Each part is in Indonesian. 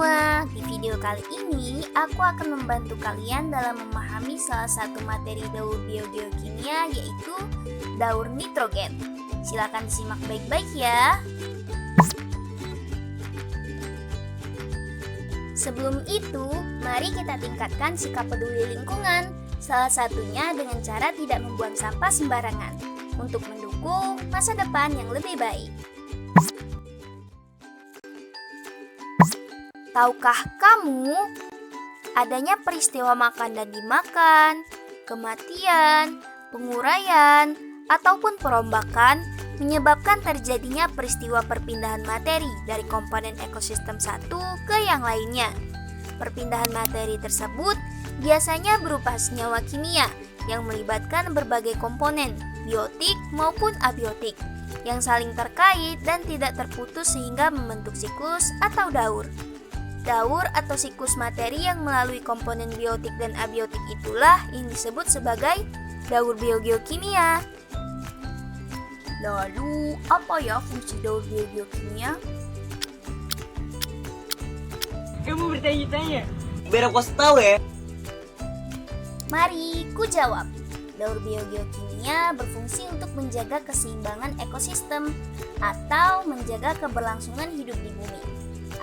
semua, di video kali ini aku akan membantu kalian dalam memahami salah satu materi daur biogeokimia, yaitu daur nitrogen. Silakan disimak baik-baik ya. Sebelum itu, mari kita tingkatkan sikap peduli lingkungan, salah satunya dengan cara tidak membuang sampah sembarangan, untuk mendukung masa depan yang lebih baik. Tahukah kamu, adanya peristiwa makan dan dimakan, kematian, penguraian, ataupun perombakan menyebabkan terjadinya peristiwa perpindahan materi dari komponen ekosistem satu ke yang lainnya. Perpindahan materi tersebut biasanya berupa senyawa kimia yang melibatkan berbagai komponen, biotik maupun abiotik, yang saling terkait dan tidak terputus sehingga membentuk siklus atau daur. Daur atau siklus materi yang melalui komponen biotik dan abiotik itulah yang disebut sebagai daur biogeokimia. Lalu, apa ya fungsi daur biogeokimia? Kamu bertanya-tanya? Biar aku kasih tahu ya. Mari ku jawab. Daur biogeokimia berfungsi untuk menjaga keseimbangan ekosistem atau menjaga keberlangsungan hidup di bumi.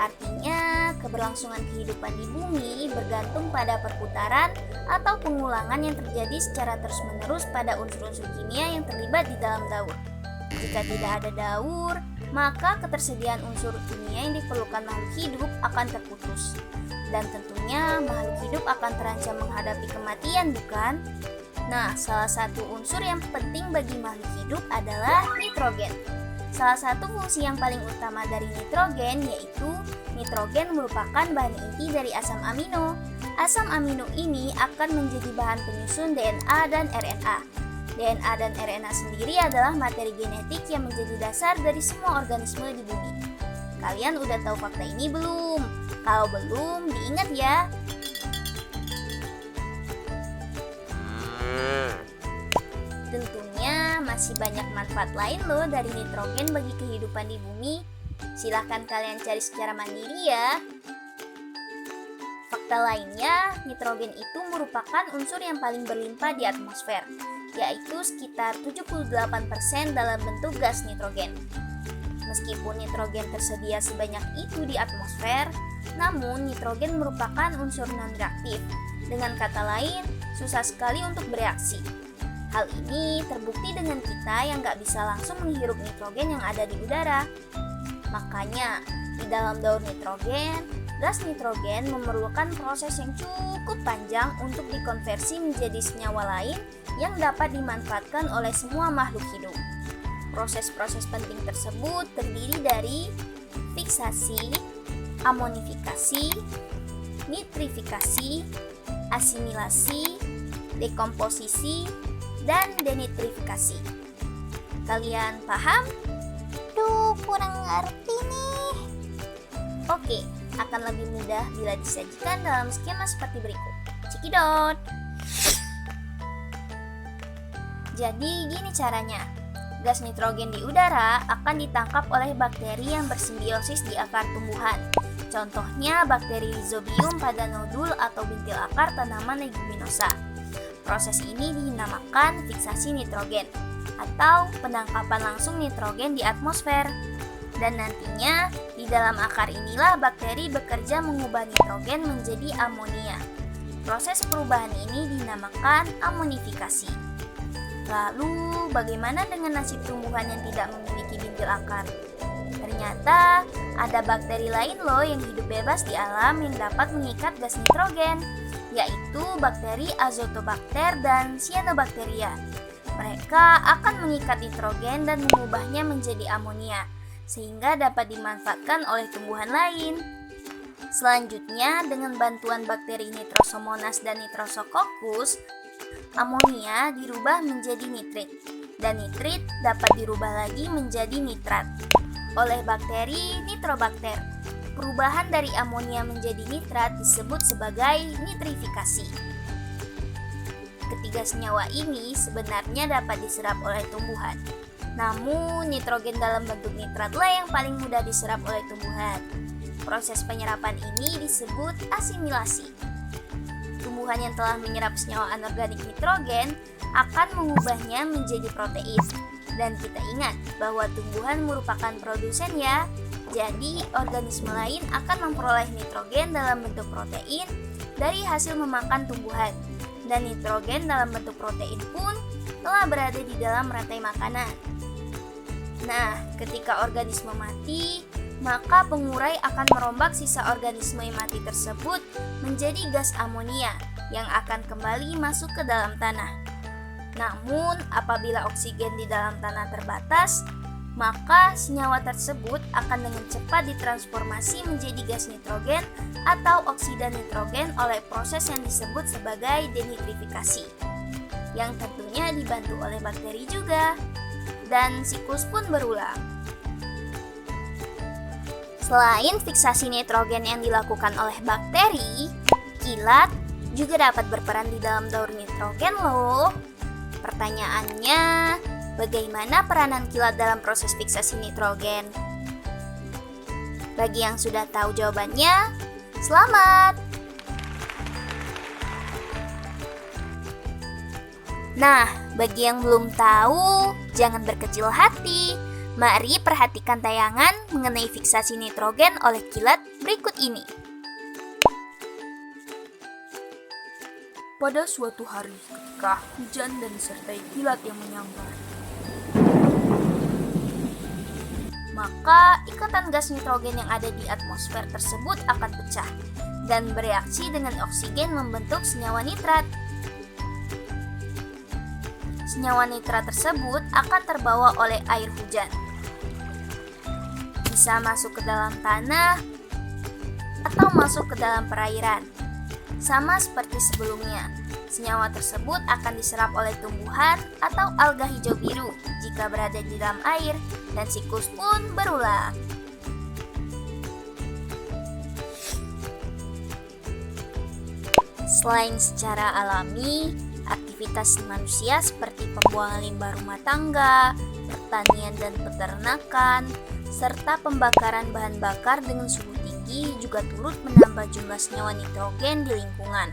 Artinya, keberlangsungan kehidupan di bumi bergantung pada perputaran atau pengulangan yang terjadi secara terus-menerus pada unsur-unsur kimia yang terlibat di dalam daur. Jika tidak ada daur, maka ketersediaan unsur kimia yang diperlukan makhluk hidup akan terputus. Dan tentunya makhluk hidup akan terancam menghadapi kematian, bukan? Nah, salah satu unsur yang penting bagi makhluk hidup adalah nitrogen. Salah satu fungsi yang paling utama dari nitrogen yaitu nitrogen merupakan bahan inti dari asam amino. Asam amino ini akan menjadi bahan penyusun DNA dan RNA. DNA dan RNA sendiri adalah materi genetik yang menjadi dasar dari semua organisme di bumi. Kalian udah tahu fakta ini belum? Kalau belum, diingat ya. Tentunya masih banyak manfaat lain loh dari nitrogen bagi kehidupan di bumi. Silahkan kalian cari secara mandiri ya. Fakta lainnya, nitrogen itu merupakan unsur yang paling berlimpah di atmosfer, yaitu sekitar 78% dalam bentuk gas nitrogen. Meskipun nitrogen tersedia sebanyak itu di atmosfer, namun nitrogen merupakan unsur non-reaktif. Dengan kata lain, susah sekali untuk bereaksi. Hal ini terbukti dengan kita yang gak bisa langsung menghirup nitrogen yang ada di udara. Makanya, di dalam daur nitrogen, gas nitrogen memerlukan proses yang cukup panjang untuk dikonversi menjadi senyawa lain yang dapat dimanfaatkan oleh semua makhluk hidup. Proses-proses penting tersebut terdiri dari fiksasi, amonifikasi, nitrifikasi, asimilasi, dekomposisi, dan denitrifikasi. Kalian paham? Duh, kurang ngerti nih. Oke, akan lebih mudah bila disajikan dalam skema seperti berikut. Cekidot. Jadi gini caranya. Gas nitrogen di udara akan ditangkap oleh bakteri yang bersimbiosis di akar tumbuhan. Contohnya bakteri Rhizobium pada nodul atau bintil akar tanaman leguminosa. Proses ini dinamakan fiksasi nitrogen atau penangkapan langsung nitrogen di atmosfer. Dan nantinya di dalam akar inilah bakteri bekerja mengubah nitrogen menjadi amonia. Proses perubahan ini dinamakan amonifikasi. Lalu bagaimana dengan nasib tumbuhan yang tidak memiliki bintil akar? Ternyata ada bakteri lain loh yang hidup bebas di alam yang dapat mengikat gas nitrogen, yaitu bakteri Azotobacter dan Cyanobacteria. Mereka akan mengikat nitrogen dan mengubahnya menjadi amonia, sehingga dapat dimanfaatkan oleh tumbuhan lain. Selanjutnya, dengan bantuan bakteri Nitrosomonas dan Nitrosococcus, amonia dirubah menjadi nitrit, dan nitrit dapat dirubah lagi menjadi nitrat oleh bakteri Nitrobacter. Perubahan dari amonia menjadi nitrat disebut sebagai nitrifikasi. Ketiga senyawa ini sebenarnya dapat diserap oleh tumbuhan. Namun, nitrogen dalam bentuk nitratlah yang paling mudah diserap oleh tumbuhan. Proses penyerapan ini disebut asimilasi. Tumbuhan yang telah menyerap senyawa anorganik nitrogen akan mengubahnya menjadi protein. Dan kita ingat bahwa tumbuhan merupakan produsen ya. Jadi organisme lain akan memperoleh nitrogen dalam bentuk protein dari hasil memakan tumbuhan. Dan nitrogen dalam bentuk protein pun telah berada di dalam rantai makanan. Nah, ketika organisme mati, maka pengurai akan merombak sisa organisme yang mati tersebut menjadi gas amonia yang akan kembali masuk ke dalam tanah. Namun, apabila oksigen di dalam tanah terbatas, maka senyawa tersebut akan dengan cepat ditransformasi menjadi gas nitrogen atau oksida nitrogen oleh proses yang disebut sebagai denitrifikasi, yang tentunya dibantu oleh bakteri juga. Dan siklus pun berulang. Selain fiksasi nitrogen yang dilakukan oleh bakteri, kilat juga dapat berperan di dalam daur nitrogen loh. Pertanyaannya, bagaimana peranan kilat dalam proses fiksasi nitrogen? Bagi yang sudah tahu jawabannya, selamat! Nah, bagi yang belum tahu, jangan berkecil hati. Mari perhatikan tayangan mengenai fiksasi nitrogen oleh kilat berikut ini. Pada suatu hari ketika hujan dan disertai kilat yang menyambar, maka ikatan gas nitrogen yang ada di atmosfer tersebut akan pecah dan bereaksi dengan oksigen membentuk senyawa nitrat. Senyawa nitrat tersebut akan terbawa oleh air hujan. Bisa masuk ke dalam tanah atau masuk ke dalam perairan. Sama seperti sebelumnya, senyawa tersebut akan diserap oleh tumbuhan atau alga hijau biru jika berada di dalam air, dan siklus pun berulang. Selain secara alami, aktivitas manusia seperti pembuangan limbah rumah tangga, pertanian dan peternakan, serta pembakaran bahan bakar dengan suhu tinggi juga turut menambah jumlah senyawa nitrogen di lingkungan.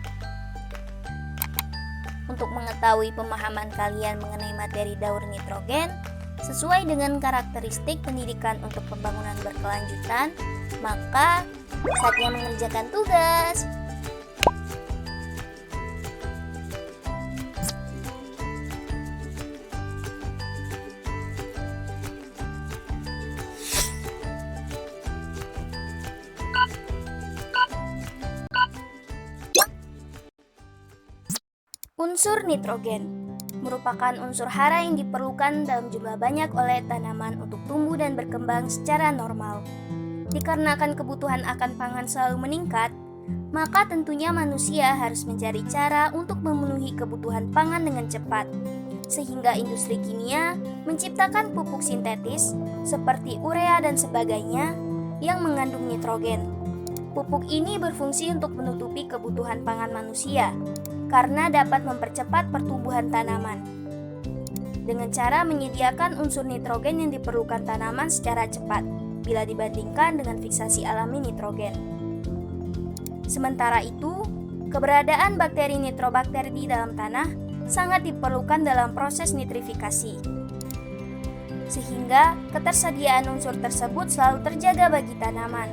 Untuk mengetahui pemahaman kalian mengenai materi daur nitrogen, sesuai dengan karakteristik pendidikan untuk pembangunan berkelanjutan, maka saatnya mengerjakan tugas. Unsur nitrogen merupakan unsur hara yang diperlukan dalam jumlah banyak oleh tanaman untuk tumbuh dan berkembang secara normal. Dikarenakan kebutuhan akan pangan selalu meningkat, maka tentunya manusia harus mencari cara untuk memenuhi kebutuhan pangan dengan cepat. Sehingga industri kimia menciptakan pupuk sintetis seperti urea dan sebagainya yang mengandung nitrogen. Pupuk ini berfungsi untuk menutupi kebutuhan pangan manusia, karena dapat mempercepat pertumbuhan tanaman. Dengan cara menyediakan unsur nitrogen yang diperlukan tanaman secara cepat, bila dibandingkan dengan fiksasi alami nitrogen. Sementara itu, keberadaan bakteri nitrobakter di dalam tanah sangat diperlukan dalam proses nitrifikasi. Sehingga ketersediaan unsur tersebut selalu terjaga bagi tanaman.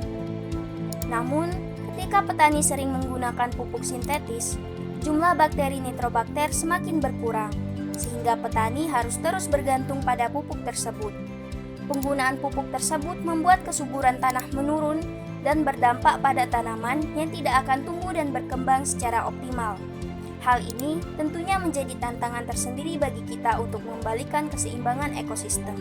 Namun, ketika petani sering menggunakan pupuk sintetis, jumlah bakteri nitrobakter semakin berkurang, sehingga petani harus terus bergantung pada pupuk tersebut. Penggunaan pupuk tersebut membuat kesuburan tanah menurun dan berdampak pada tanaman yang tidak akan tumbuh dan berkembang secara optimal. Hal ini tentunya menjadi tantangan tersendiri bagi kita untuk mengembalikan keseimbangan ekosistem.